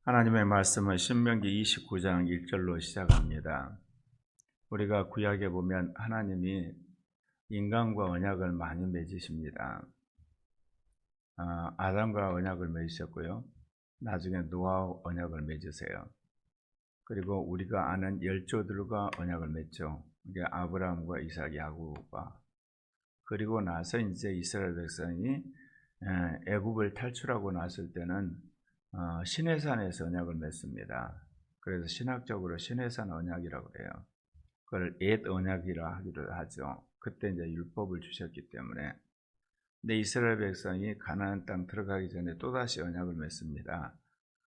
하나님의 말씀은 신명기 29장 1절로 시작합니다. 우리가 구약에 보면 하나님이 인간과 언약을 많이 맺으십니다. 아담과 언약을 맺으셨고요. 나중에 노아와 언약을 맺으세요. 그리고 우리가 아는 열조들과 언약을 맺죠. 이게 아브라함과 이삭, 야곱과. 그리고 나서 이제 이스라엘 백성이 애굽을 탈출하고 났을 때는 시내산에서 언약을 맺습니다. 그래서 신학적으로 시내산 언약이라고 해요. 그걸 옛 언약이라 하기도 하죠. 그때 이제 율법을 주셨기 때문에. 근데 이스라엘 백성이 가나안 땅 들어가기 전에 또다시 언약을 맺습니다.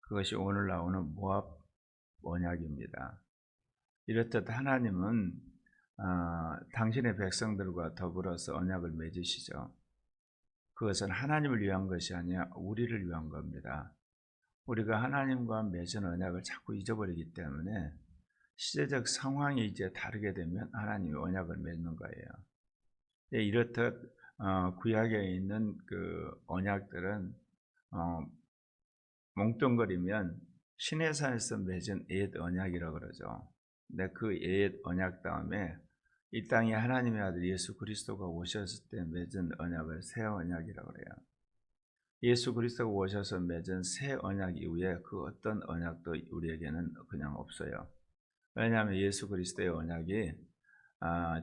그것이 오늘 나오는 모압 언약입니다. 이렇듯 하나님은 당신의 백성들과 더불어서 언약을 맺으시죠. 그것은 하나님을 위한 것이 아니라 우리를 위한 겁니다. 우리가 하나님과 맺은 언약을 자꾸 잊어버리기 때문에 시대적 상황이 이제 다르게 되면 하나님이 언약을 맺는 거예요. 이렇듯 구약에 있는 그 언약들은 몽뚱거리면 시내산에서 맺은 옛 언약이라고 그러죠. 근데 그 옛 언약 다음에 이 땅에 하나님의 아들 예수 그리스도가 오셨을 때 맺은 언약을 새 언약이라고 그래요. 예수 그리스도가 오셔서 맺은 새 언약 이후에 그 어떤 언약도 우리에게는 그냥 없어요. 왜냐하면 예수 그리스도의 언약이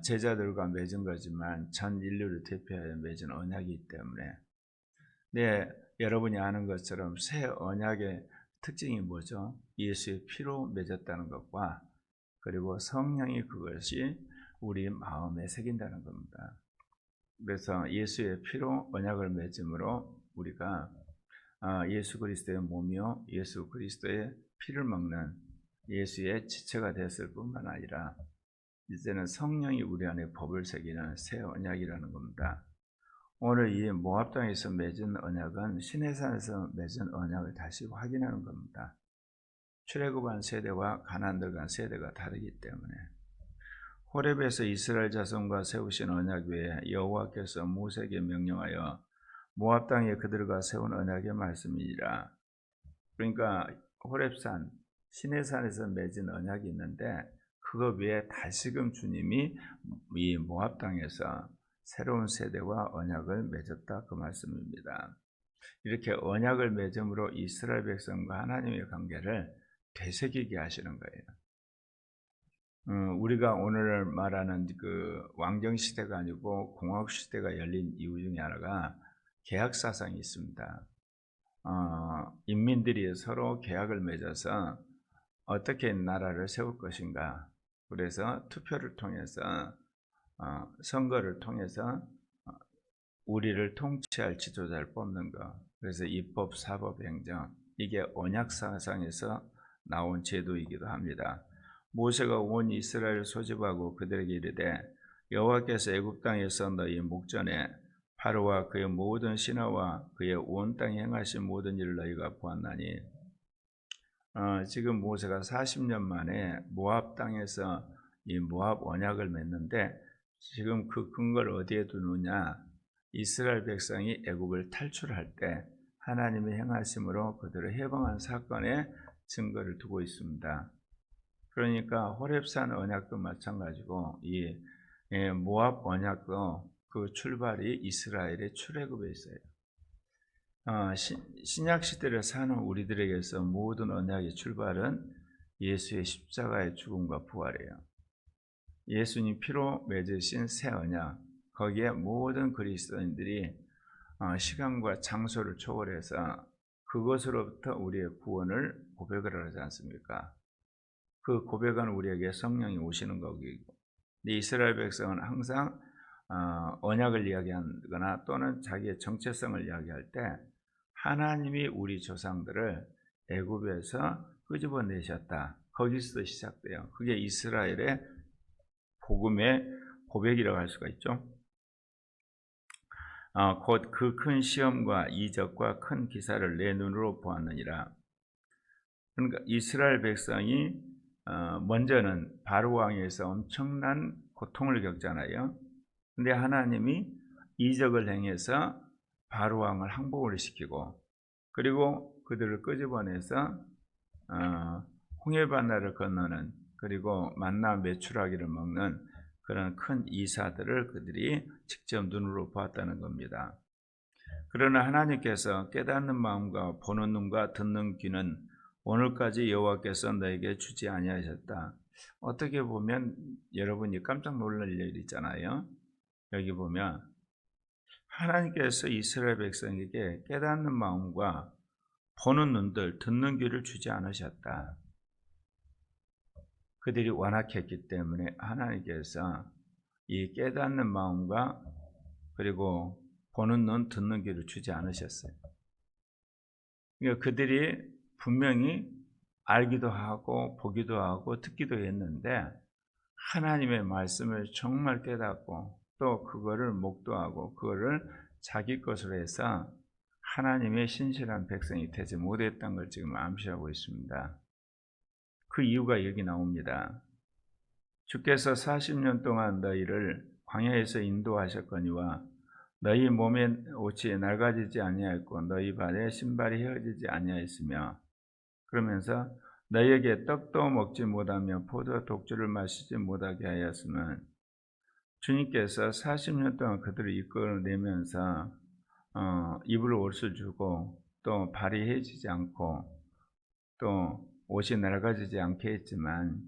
제자들과 맺은 거지만 전 인류를 대표하여 맺은 언약이기 때문에 여러분이 아는 것처럼 새 언약의 특징이 뭐죠? 예수의 피로 맺었다는 것과 그리고 성령이 그것이 우리 마음에 새긴다는 겁니다. 그래서 예수의 피로 언약을 맺음으로 우리가 예수 그리스도의 몸이요 예수 그리스도의 피를 먹는 예수의 지체가 됐을 뿐만 아니라 이제는 성령이 우리 안에 법을 새기는 새 언약이라는 겁니다. 오늘 이 모압 땅에서 맺은 언약은 시내산에서 맺은 언약을 다시 확인하는 겁니다. 출애굽한 세대와 가나안 들어간 세대가 다르기 때문에 호렙에서 이스라엘 자손과 세우신 언약 외에 여호와께서 모세에게 명령하여 모압 땅에 그들과 세운 언약의 말씀이니라. 그러니까 호렙산 시내산에서 맺은 언약이 있는데 그거 외에 다시금 주님이 이 모압 땅에서 새로운 세대와 언약을 맺었다 그 말씀입니다. 이렇게 언약을 맺음으로 이스라엘 백성과 하나님의 관계를 되새기게 하시는 거예요. 우리가 오늘 말하는 그 왕정 시대가 아니고 공화국 시대가 열린 이유 중에 하나가 계약 사상이 있습니다. 인민들이 서로 계약을 맺어서 어떻게 나라를 세울 것인가. 그래서 투표를 통해서 선거를 통해서 우리를 통치할 지도자를 뽑는 것. 그래서 입법, 사법, 행정 이게 언약 사상에서 나온 제도이기도 합니다. 모세가 온 이스라엘을 소집하고 그들에게 이르되 여호와께서 애굽 땅에서 너희 목전에 바로와 그의 모든 신하와 그의 온 땅에 행하신 모든 일을 너희가 보았나니 지금 모세가 40년 만에 모압 땅에서 이 모압 언약을 맺는데 지금 그 근거를 어디에 두느냐? 이스라엘 백성이 애굽을 탈출할 때 하나님의 행하심으로 그들을 해방한 사건에 증거를 두고 있습니다. 그러니까 호렙산 언약도 마찬가지고 이 모압 언약도 그 출발이 이스라엘의 출애굽에 있어요. 신약 시대를 사는 우리들에게서 모든 언약의 출발은 예수의 십자가의 죽음과 부활이에요. 예수님 피로 맺으신 새 언약, 거기에 모든 그리스도인들이 시간과 장소를 초월해서 그것으로부터 우리의 구원을 고백을 하지 않습니까? 그 고백은 우리에게 성령이 오시는 거기고, 이스라엘 백성은 항상 언약을 이야기하거나 또는 자기의 정체성을 이야기할 때 하나님이 우리 조상들을 애굽에서 끄집어내셨다. 거기서 시작돼요. 그게 이스라엘의 복음의 고백이라고 할 수가 있죠. 곧 그 큰 시험과 이적과 큰 기사를 내 눈으로 보았느니라. 그러니까 이스라엘 백성이 먼저는 바로 왕에서 엄청난 고통을 겪잖아요. 근데 하나님이 이적을 행해서 바로 왕을 항복을 시키고 그리고 그들을 끄집어내서 홍해바다를 건너는 그리고 만나 메추라기를 먹는 그런 큰 이사들을 그들이 직접 눈으로 보았다는 겁니다. 그러나 하나님께서 깨닫는 마음과 보는 눈과 듣는 귀는 오늘까지 여호와께서 너에게 주지 아니하셨다. 어떻게 보면 여러분이 깜짝 놀랄 일 있잖아요. 여기 보면 하나님께서 이스라엘 백성에게 깨닫는 마음과 보는 눈들, 듣는 귀를 주지 않으셨다. 그들이 완악했기 때문에 하나님께서 이 깨닫는 마음과 그리고 보는 눈, 듣는 귀를 주지 않으셨어요. 그러니까 그들이 분명히 알기도 하고 보기도 하고 듣기도 했는데 하나님의 말씀을 정말 깨닫고 또 그거를 목도하고 그거를 자기 것으로 해서 하나님의 신실한 백성이 되지 못했던 걸 지금 암시하고 있습니다. 그 이유가 여기 나옵니다. 주께서 40년 동안 너희를 광야에서 인도하셨거니와 너희 몸에 옷이 낡아지지 아니하였고 너희 발에 신발이 헤어지지 아니하였으며 그러면서 너희에게 떡도 먹지 못하며 포도 독주를 마시지 못하게 하였으면 주님께서 40년 동안 그들을 이끌어내면서 입을 옷을 주고 또 발이 헤어지지 않고 또 옷이 낡아지지 않게 했지만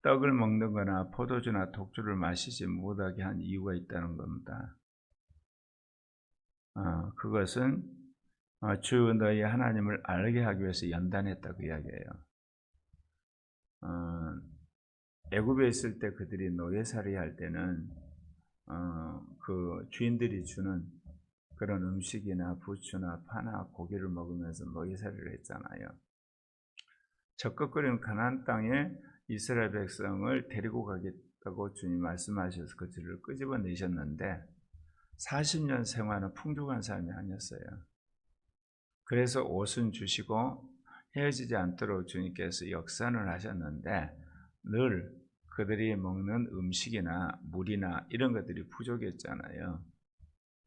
떡을 먹는 거나 포도주나 독주를 마시지 못하게 한 이유가 있다는 겁니다. 그것은 주 너희 하나님을 알게 하기 위해서 연단했다고 이야기해요. 애굽에 있을 때 그들이 노예살이 할 때는 그 주인들이 주는 그런 음식이나 부추나 파나 고기를 먹으면서 노예살이를 했잖아요. 적극거리는 가나안 땅에 이스라엘 백성을 데리고 가겠다고 주님 말씀하셔서 그 길을 끄집어내셨는데 40년 생활은 풍족한 삶이 아니었어요. 그래서 옷은 주시고 헤어지지 않도록 주님께서 역산을 하셨는데 늘 그들이 먹는 음식이나 물이나 이런 것들이 부족했잖아요.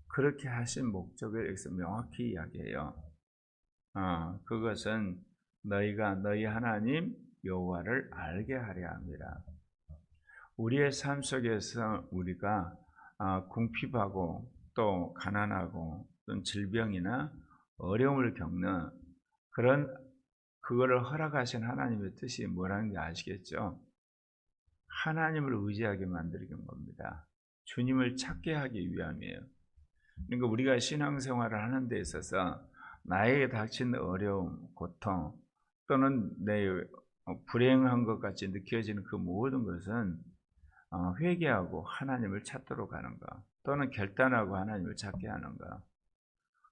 그렇게 하신 목적을 여기서 명확히 이야기해요. 그것은 너희가 너희 하나님 여호와를 알게 하려 합니다. 우리의 삶 속에서 우리가 궁핍하고 또 가난하고 또 질병이나 어려움을 겪는 그거를 허락하신 하나님의 뜻이 뭐라는 게 아시겠죠? 하나님을 의지하게 만드는 겁니다. 주님을 찾게 하기 위함이에요. 그러니까 우리가 신앙생활을 하는 데 있어서 나에게 닥친 어려움, 고통 또는 내 불행한 것 같이 느껴지는 그 모든 것은 회개하고 하나님을 찾도록 하는 것 또는 결단하고 하나님을 찾게 하는 것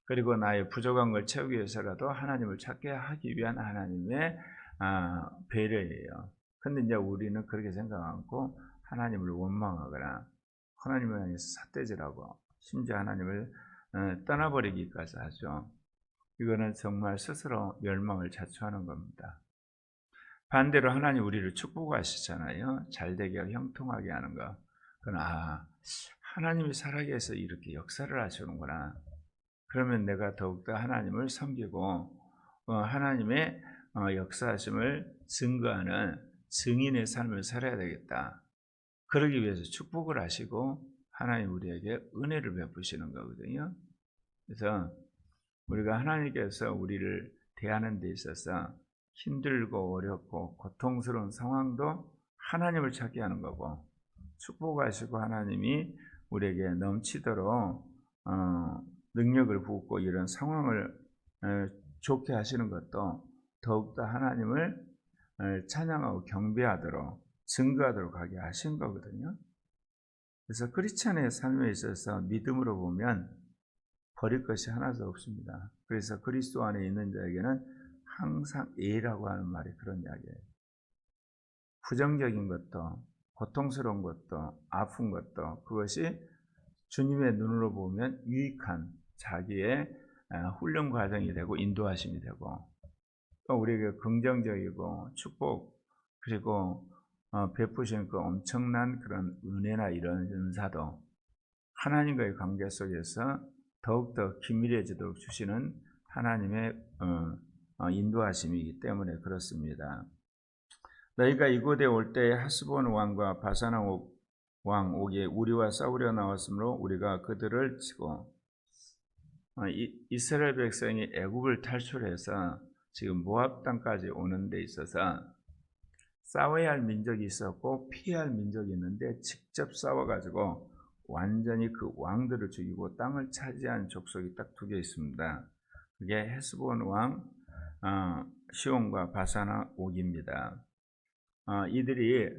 그리고 나의 부족한 걸 채우기 위해서라도 하나님을 찾게 하기 위한 하나님의 배려예요. 근데 이제 우리는 그렇게 생각 않고 하나님을 원망하거나 하나님을 향해서 삿대질하고 심지어 하나님을 떠나버리기까지 하죠. 이거는 정말 스스로 멸망을 자초하는 겁니다. 반대로 하나님 우리를 축복하시잖아요. 잘되게 하고 형통하게 하는 거. 그건 하나님이 살아계셔서 이렇게 역사를 하시는구나. 그러면 내가 더욱더 하나님을 섬기고 하나님의 역사하심을 증거하는 증인의 삶을 살아야 되겠다. 그러기 위해서 축복을 하시고 하나님 우리에게 은혜를 베푸시는 거거든요. 그래서 우리가 하나님께서 우리를 대하는 데 있어서 힘들고 어렵고 고통스러운 상황도 하나님을 찾게 하는 거고 축복하시고 하나님이 우리에게 넘치도록 능력을 붓고 이런 상황을 좋게 하시는 것도 더욱더 하나님을 찬양하고 경배하도록 증거하도록 하게 하신 거거든요. 그래서 크리스찬의 삶에 있어서 믿음으로 보면 버릴 것이 하나도 없습니다. 그래서 그리스도 안에 있는 자에게는 항상 예라고 하는 말이 그런 이야기예요. 부정적인 것도 고통스러운 것도 아픈 것도 그것이 주님의 눈으로 보면 유익한 자기의 훈련 과정이 되고 인도하심이 되고 또 우리에게 긍정적이고 축복 그리고 베푸신 그 엄청난 그런 은혜나 이런 은사도 하나님과의 관계 속에서 더욱더 긴밀해지도록 주시는 하나님의 인도하심이기 때문에 그렇습니다. 너희가 이곳에 올 때에 하스본 왕과 바산 왕 옥이 우리와 싸우려 나왔으므로 우리가 그들을 치고 이스라엘 백성이 애굽을 탈출해서 지금 모압 땅까지 오는 데 있어서 싸워야 할 민족이 있었고 피해야 할 민족이 있는데 직접 싸워가지고 완전히 그 왕들을 죽이고 땅을 차지한 족속이 딱 두 개 있습니다. 그게 헤스본 왕 시온과 바산 옥입니다. 이들이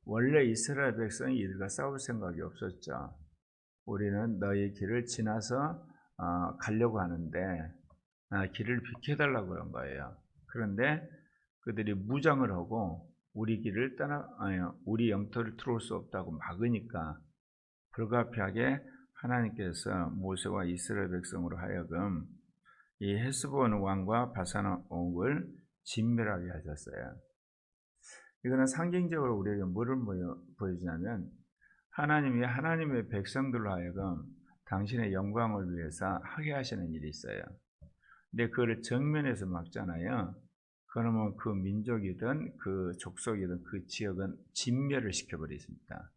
원래 이스라엘 백성이 이들과 싸울 생각이 없었죠. 우리는 너희 길을 지나서 가려고 하는데 길을 비켜달라고 그런 거예요. 그런데 그들이 무장을 하고 우리 길을 우리 영토를 들어올 수 없다고 막으니까 불가피하게 하나님께서 모세와 이스라엘 백성으로 하여금 이 헤스본 왕과 바산 옥을 진멸하게 하셨어요. 이거는 상징적으로 우리에게 뭐를 보여주냐면 하나님이 하나님의 백성들로 하여금 당신의 영광을 위해서 하게 하시는 일이 있어요. 근데 그걸 정면에서 막잖아요. 그러면 그 민족이든 그 족속이든 그 지역은 진멸을 시켜버리십니다.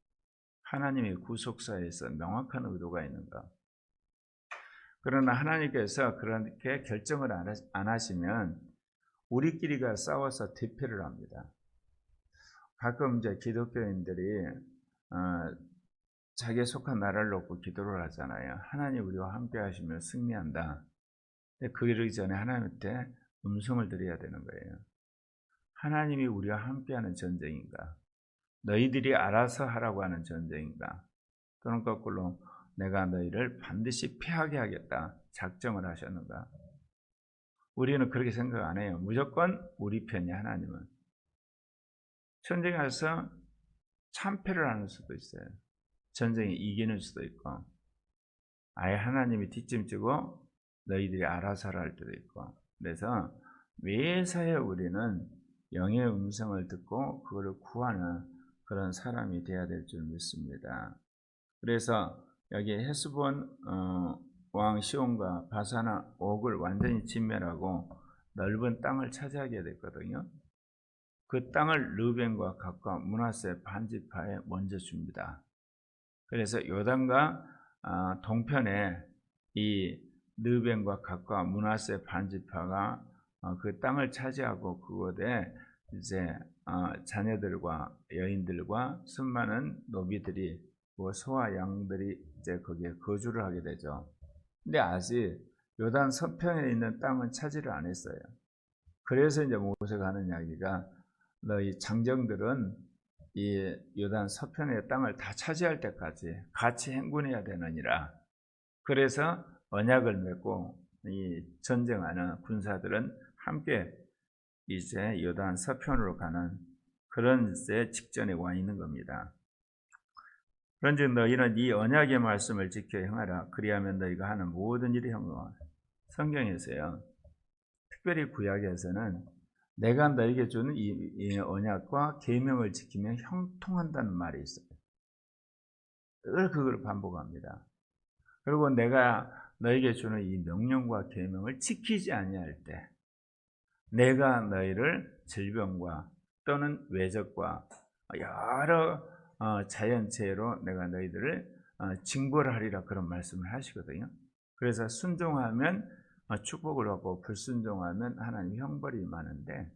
하나님의 구속사에서 명확한 의도가 있는가. 그러나 하나님께서 그렇게 결정을 안 하시면 우리끼리가 싸워서 대패를 합니다. 가끔 이제 기독교인들이 자기에 속한 나라를 놓고 기도를 하잖아요. 하나님 우리와 함께 하시면 승리한다. 근데 그러기 전에 하나님한테 음성을 드려야 되는 거예요. 하나님이 우리와 함께하는 전쟁인가? 너희들이 알아서 하라고 하는 전쟁인가? 또는 거꾸로 내가 너희를 반드시 패하게 하겠다 작정을 하셨는가? 우리는 그렇게 생각 안 해요. 무조건 우리 편이 하나님은. 전쟁에 가서 참패를 하는 수도 있어요. 전쟁에 이기는 수도 있고 아예 하나님이 뒷짐지고 너희들이 알아서 하라 할 때도 있고. 그래서 매사에 우리는 영의 음성을 듣고 그거를 구하는 그런 사람이 되어야 될 줄 믿습니다. 그래서 여기 헤스본 왕 시온과 바산 옥을 완전히 진멸하고 넓은 땅을 차지하게 됐거든요. 그 땅을 르벤과 갓과 므낫세 반지파에 먼저 줍니다. 그래서 요단과 동편에 이 르벤과 갓과 므낫세 반지파가 그 땅을 차지하고 그곳에 이제 자녀들과 여인들과 수많은 노비들이 소와 양들이 이제 거기에 거주를 하게 되죠. 근데 아직 요단 서편에 있는 땅은 차지를 안 했어요. 그래서 이제 모세가 하는 이야기가 너희 장정들은 이 요단 서편의 땅을 다 차지할 때까지 같이 행군해야 되느니라. 그래서 언약을 맺고 이 전쟁하는 군사들은 함께 이제 요단 서편으로 가는 그런 이제 직전에 와 있는 겁니다. 그런즉 너희는 이 언약의 말씀을 지켜 행하라. 그리하면 너희가 하는 모든 일이 형통하라. 성경에서요, 특별히 구약에서는 내가 너에게 주는 이 언약과 계명을 지키면 형통한다는 말이 있어요. 늘 그걸 반복합니다. 그리고 내가 너에게 주는 이 명령과 계명을 지키지 아니할 때 내가 너희를 질병과 또는 외적과 여러 자연재해로 내가 너희들을 징벌을 하리라 그런 말씀을 하시거든요. 그래서 순종하면 축복을 얻고 불순종하면 하나님 형벌이 많은데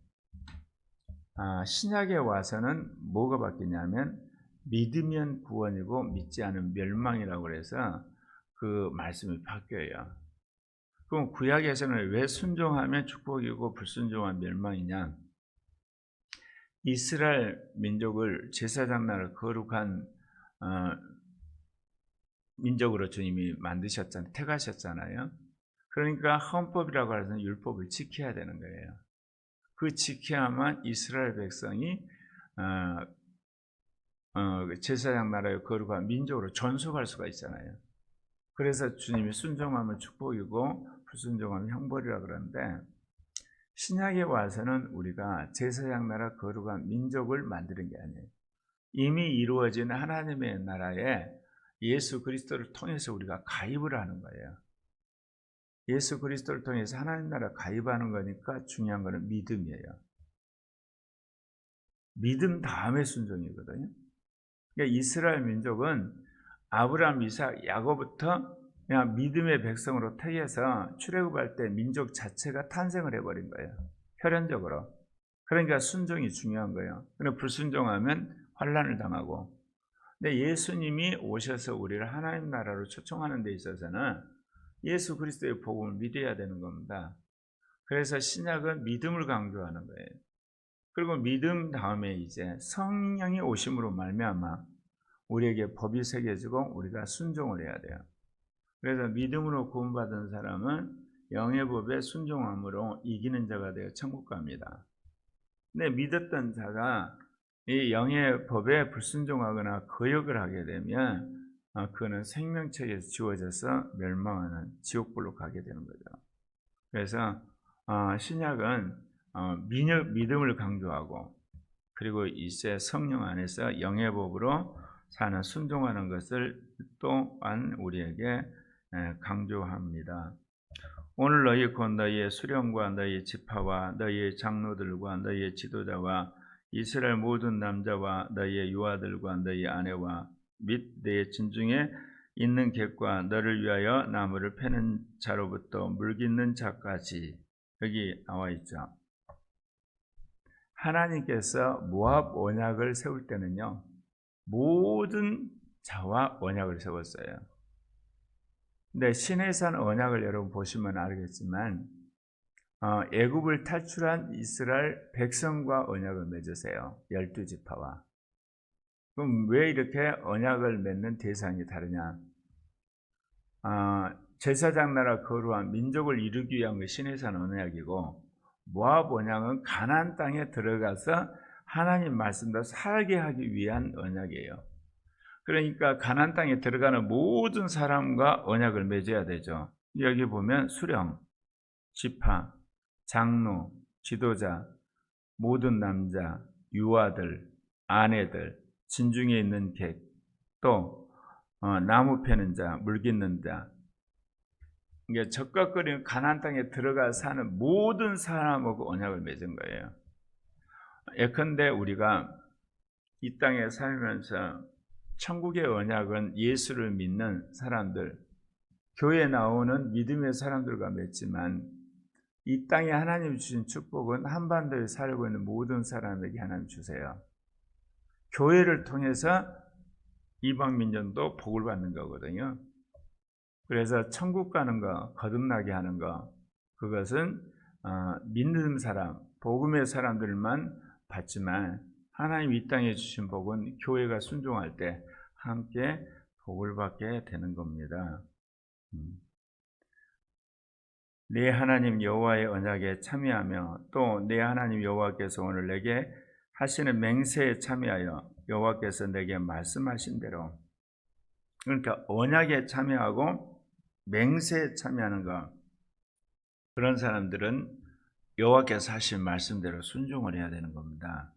신약에 와서는 뭐가 바뀌냐면 믿으면 구원이고 믿지 않으면 멸망이라고 그래서 그 말씀이 바뀌어요. 그럼 구약에서는 왜 순종하면 축복이고 불순종하면 멸망이냐? 이스라엘 민족을 제사장 나라를 거룩한 민족으로 주님이 만드셨잖아요. 택하셨잖아요. 그러니까 헌법이라고 하는 율법을 지켜야 되는 거예요. 그 지켜야만 이스라엘 백성이 제사장 나라의 거룩한 민족으로 존속할 수가 있잖아요. 그래서 주님이 순종하면 축복이고 불순종하면 형벌이라 그러는데 신약에 와서는 우리가 제사장 나라 거룩한 민족을 만드는 게 아니에요. 이미 이루어진 하나님의 나라에 예수 그리스도를 통해서 우리가 가입을 하는 거예요. 예수 그리스도를 통해서 하나님 나라 가입하는 거니까 중요한 거는 믿음이에요. 믿음 다음에 순종이거든요. 그러니까 이스라엘 민족은 아브라함, 이삭, 야곱부터 그냥 믿음의 백성으로 택해서 출애굽할 때 민족 자체가 탄생을 해버린 거예요. 혈연적으로. 그러니까 순종이 중요한 거예요. 그런데 불순종하면 환난을 당하고. 근데 예수님이 오셔서 우리를 하나님 나라로 초청하는 데 있어서는 예수 그리스도의 복음을 믿어야 되는 겁니다. 그래서 신약은 믿음을 강조하는 거예요. 그리고 믿음 다음에 이제 성령이 오심으로 말미암아 우리에게 법이 새겨지고 우리가 순종을 해야 돼요. 그래서 믿음으로 구원받은 사람은 영의 법에 순종함으로 이기는 자가 되어 천국 갑니다. 근데 믿었던 자가 이 영의 법에 불순종하거나 거역을 하게 되면 그는 생명책에서 지워져서 멸망하는 지옥불로 가게 되는 거죠. 그래서 신약은 믿음을 강조하고 그리고 이제 성령 안에서 영의 법으로 사는 순종하는 것을 또한 우리에게 강조합니다. 오늘 너희 곧 너희의 수령과 너희 지파와 너희의 장로들과 너희의 지도자와 이스라엘 모든 남자와 너희의 유아들과 너희 아내와 및 너희 진중에 있는 객과 너를 위하여 나무를 패는 자로부터 물 깃는 자까지 여기 나와 있죠. 하나님께서 모압 언약을 세울 때는요, 모든 자와 언약을 세웠어요. 근데 시내산 언약을 여러분 보시면 알겠지만 애굽을 탈출한 이스라엘 백성과 언약을 맺으세요. 12지파와. 그럼 왜 이렇게 언약을 맺는 대상이 다르냐? 제사장 나라 거루한 민족을 이루기 위한 게 시내산 언약이고 모압 언약은 가나안 땅에 들어가서 하나님 말씀대로 살게 하기 위한 언약이에요. 그러니까 가나안 땅에 들어가는 모든 사람과 언약을 맺어야 되죠. 여기 보면 수령, 지파, 장로, 지도자, 모든 남자, 유아들, 아내들, 진중에 있는 객, 또 나무 패는 자, 물 깃는 자. 이게 적각거리는 가나안 땅에 들어가 사는 모든 사람하고 언약을 맺은 거예요. 예컨대 우리가 이 땅에 살면서 천국의 언약은 예수를 믿는 사람들, 교회에 나오는 믿음의 사람들과 맺지만 이 땅에 하나님 주신 축복은 한반도에 살고 있는 모든 사람에게 하나님 주세요. 교회를 통해서 이방 민족도 복을 받는 거거든요. 그래서 천국 가는 거, 거듭나게 하는 거, 그것은 믿는 사람, 복음의 사람들만 받지만 하나님 이 땅에 주신 복은 교회가 순종할 때 함께 복을 받게 되는 겁니다. 내 하나님 여호와의 언약에 참여하며 또 내 하나님 여호와께서 오늘 내게 하시는 맹세에 참여하여 여호와께서 내게 말씀하신 대로, 그러니까 언약에 참여하고 맹세에 참여하는 것, 그런 사람들은 여호와께서 하신 말씀대로 순종을 해야 되는 겁니다.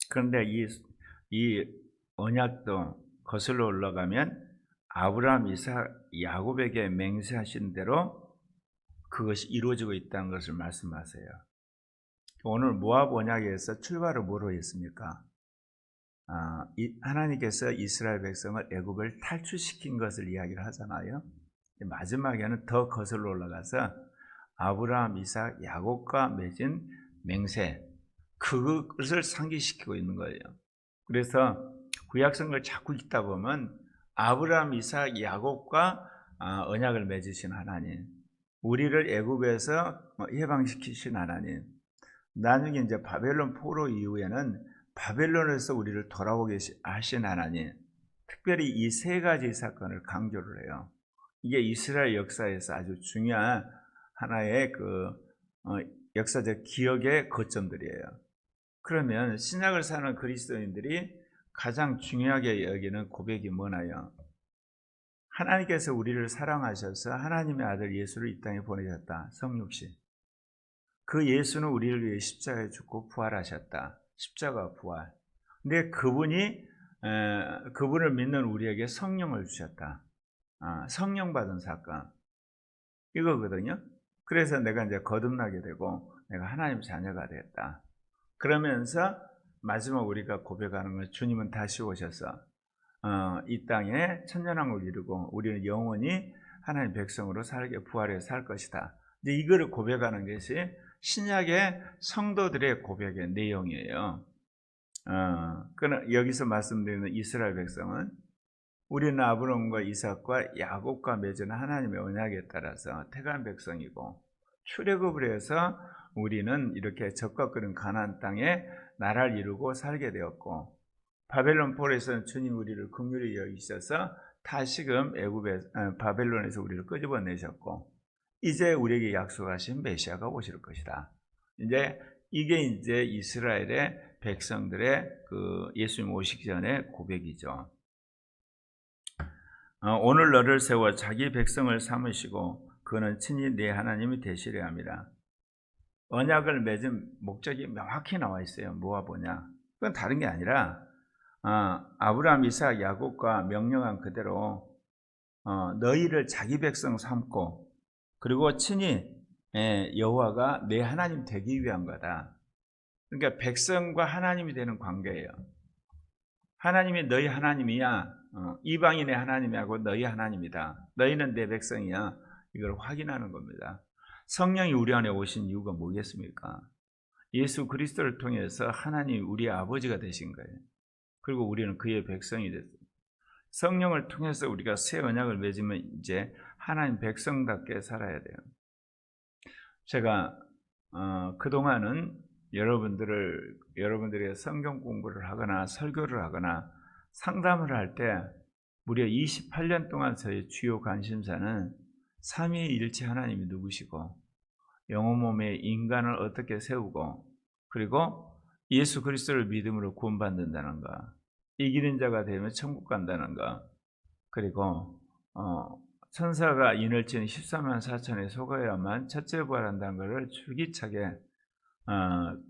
그런데 이 언약도 거슬러 올라가면 아브라함, 이삭, 야곱에게 맹세하신 대로 그것이 이루어지고 있다는 것을 말씀하세요. 오늘 모압 언약에서 출발을 뭐로 했습니까? 하나님께서 이스라엘 백성을 애굽을 탈출시킨 것을 이야기를 하잖아요. 마지막에는 더 거슬러 올라가서 아브라함, 이삭, 야곱과 맺은 맹세, 그것을 상기시키고 있는 거예요. 그래서 구약성경을 자꾸 읽다 보면 아브라함, 이삭, 야곱과 언약을 맺으신 하나님, 우리를 애굽에서 해방시키신 하나님, 나중에 이제 바벨론 포로 이후에는 바벨론에서 우리를 돌아오게 하신 하나님, 특별히 이 세 가지 사건을 강조를 해요. 이게 이스라엘 역사에서 아주 중요한 하나의 역사적 기억의 거점들이에요. 그러면 신약을 사는 그리스도인들이 가장 중요하게 여기는 고백이 뭐나요? 하나님께서 우리를 사랑하셔서 하나님의 아들 예수를 이 땅에 보내셨다. 성육신. 그 예수는 우리를 위해 십자가에 죽고 부활하셨다. 십자가 부활. 근데 그분을 믿는 우리에게 성령을 주셨다. 성령 받은 사건. 이거거든요. 그래서 내가 이제 거듭나게 되고 내가 하나님 자녀가 되었다. 그러면서 마지막 우리가 고백하는 건 주님은 다시 오셔서 이 땅에 천년왕국을 이루고 우리는 영원히 하나님 백성으로 살게 부활해 살 것이다. 이제 이거를 고백하는 것이 신약의 성도들의 고백의 내용이에요. 여기서 말씀드리는 이스라엘 백성은 우리는 아브라함과 이삭과 야곱과 맺은 하나님의 언약에 따라서 택한 백성이고, 출애굽을 해서 우리는 이렇게 적과 끓은 가나안 땅에 나라를 이루고 살게 되었고, 바벨론 폴에서는 주님 우리를 긍휼히 여기셔서 다시금 바벨론에서 우리를 끄집어내셨고, 이제 우리에게 약속하신 메시아가 오실 것이다. 이게 이제 이스라엘의 백성들의 그 예수님 오시기 전의 고백이죠. 오늘 너를 세워 자기 백성을 삼으시고 그는 친히 내 하나님이 되시려 함이라. 언약을 맺은 목적이 명확히 나와 있어요. 뭐가 뭐냐? 그건 다른 게 아니라 아브라함, 이삭, 야곱과 명령한 그대로 너희를 자기 백성 삼고 그리고 친히 여호와가 내 하나님 되기 위한 거다. 그러니까 백성과 하나님이 되는 관계예요. 하나님이 너희 하나님이야. 이방인의 하나님이하고 너희 하나님이다. 너희는 내 백성이야. 이걸 확인하는 겁니다. 성령이 우리 안에 오신 이유가 뭐겠습니까? 예수 그리스도를 통해서 하나님이 우리의 아버지가 되신 거예요. 그리고 우리는 그의 백성이 됐어요. 성령을 통해서 우리가 새 언약을 맺으면 이제 하나님 백성답게 살아야 돼요. 제가 그동안은 여러분들의 성경 공부를 하거나 설교를 하거나 상담을 할 때 무려 28년 동안 저의 주요 관심사는 삼위일체 하나님이 누구시고 영혼 몸의 인간을 어떻게 세우고 그리고 예수 그리스도를 믿음으로 구원받는다는 것, 이기는 자가 되면 천국 간다는 것, 그리고 천사가 인을 치는 14만 4천에 속아야만 첫째 부활한다는 것을 줄기차게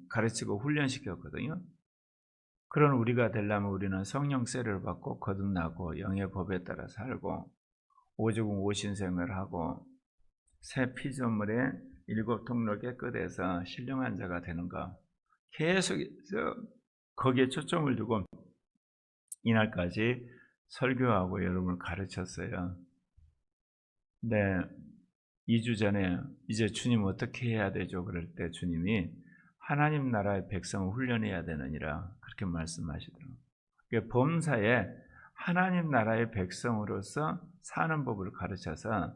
가르치고 훈련시켰거든요. 그런 우리가 되려면 우리는 성령 세례를 받고 거듭나고 영의 법에 따라 살고 오죽은 오신생을 하고 새 피조물의 7 통로의 끝에서 신령한 자가 되는 것, 계속해서 거기에 초점을 두고 이날까지 설교하고 여러분을 가르쳤어요. 네, 2주 전에 이제 주님 어떻게 해야 되죠? 그럴 때 주님이 하나님 나라의 백성을 훈련해야 되느니라 그렇게 말씀하시더라고요. 범사에 하나님 나라의 백성으로서 사는 법을 가르쳐서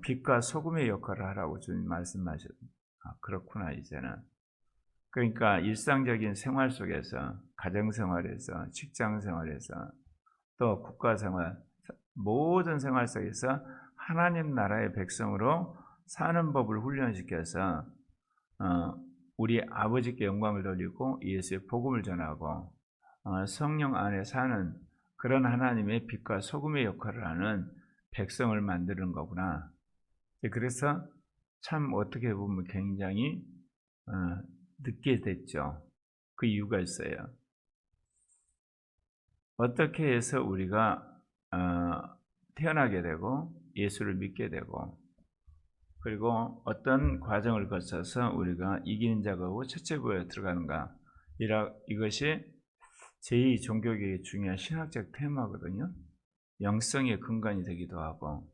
빛과 소금의 역할을 하라고 주님 말씀하셨어요. 그렇구나 이제는. 그러니까 일상적인 생활 속에서, 가정생활에서, 직장생활에서, 또 국가생활, 모든 생활 속에서 하나님 나라의 백성으로 사는 법을 훈련시켜서 우리 아버지께 영광을 돌리고 예수의 복음을 전하고 성령 안에 사는 그런 하나님의 빛과 소금의 역할을 하는 백성을 만드는 거구나. 그래서 참 어떻게 보면 굉장히 늦게 됐죠. 그 이유가 있어요. 어떻게 해서 우리가 태어나게 되고 예수를 믿게 되고 그리고 어떤 과정을 거쳐서 우리가 이기는 자가고 첫째 부에 들어가는가, 이것이 제2 종교계의 중요한 신학적 테마거든요. 영성의 근간이 되기도 하고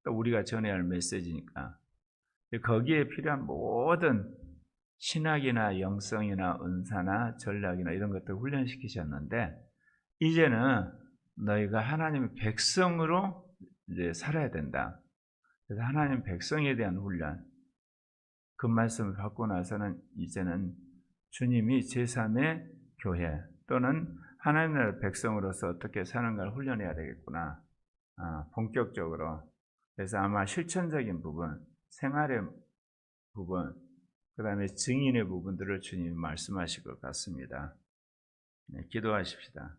또 우리가 전해야 할 메시지니까 거기에 필요한 모든 신학이나 영성이나 은사나 전략이나 이런 것들을 훈련시키셨는데 이제는 너희가 하나님의 백성으로 이제 살아야 된다. 그래서 하나님 백성에 대한 훈련, 그 말씀을 받고 나서는 이제는 주님이 제3의 교회 또는 하나님 나라 백성으로서 어떻게 사는가를 훈련해야 되겠구나. 본격적으로. 그래서 아마 실천적인 부분, 생활의 부분, 그 다음에 증인의 부분들을 주님이 말씀하실 것 같습니다. 네, 기도하십시다.